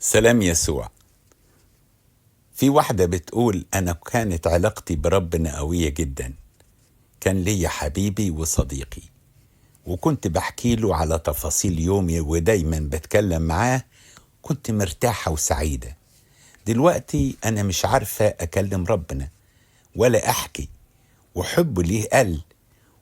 سلام يسوع. في واحدة بتقول أنا كانت علاقتي بربنا قوية جدا. كان ليا حبيبي وصديقي، وكنت بحكي له على تفاصيل يومي ودايما بتكلم معاه. كنت مرتاحة وسعيدة. دلوقتي أنا مش عارفة أكلم ربنا ولا أحكي، وحبه ليه قل.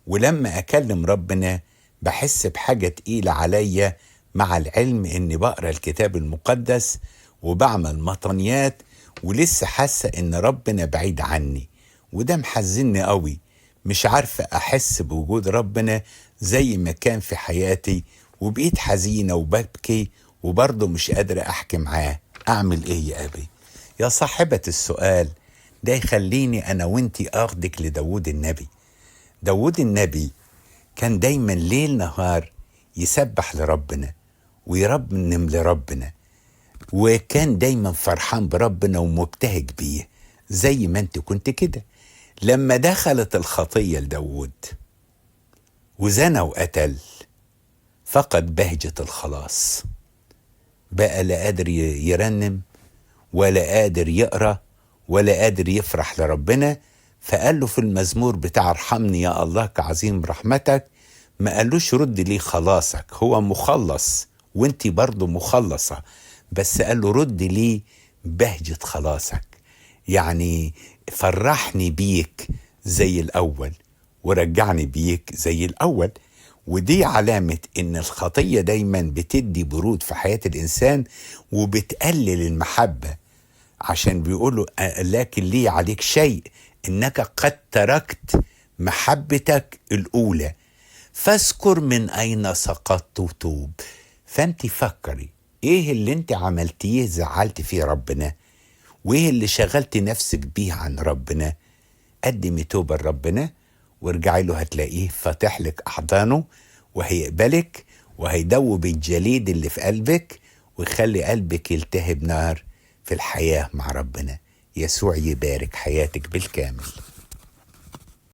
ولما أكلم ربنا بحس بحاجة تقيلة عليا، مع العلم إني بقرأ الكتاب المقدس وبعمل مطنيات، ولسه حاسة إن ربنا بعيد عني، وده محزني قوي. مش عارفة أحس بوجود ربنا زي ما كان في حياتي، وبقيت حزينة وببكي وبرضه مش قادرة أحكي معاه. أعمل إيه يا أبي؟ يا صاحبة السؤال ده يخليني أنا وإنتي أخدك لداود النبي. داود النبي كان دايما ليل نهار يسبح لربنا ويرنم لربنا، وكان دايما فرحان بربنا ومبتهج بيه زي ما انت كنت كده. لما دخلت الخطية لداود وزنى وقتل، فقد بهجة الخلاص. بقى لا قادر يرنم ولا قادر يقرأ ولا قادر يفرح لربنا. فقال له في المزمور بتاع ارحمني يا الله كعظيم رحمتك، ما قالوش رد لي خلاصك، هو مخلص وانتي برضو مخلصة، بس قال له رد لي بهجة خلاصك، يعني فرحني بيك زي الأول ورجعني بيك زي الأول. ودي علامة إن الخطية دايما بتدي برود في حياة الإنسان وبتقلل المحبة، عشان بيقولوا لكن لي عليك شيء إنك قد تركت محبتك الأولى، فاذكر من أين سقطت وتوب. فأنت فكري إيه اللي أنت عملتيه زعلت فيه ربنا، وإيه اللي شغلت نفسك بيه عن ربنا. قدمي توبة لربنا وارجعي له، هتلاقيه فاتح لك أحضانه وهيقبلك وهيدوب الجليد اللي في قلبك ويخلي قلبك يلتهب نار في الحياة مع ربنا. يسوع يبارك حياتك بالكامل.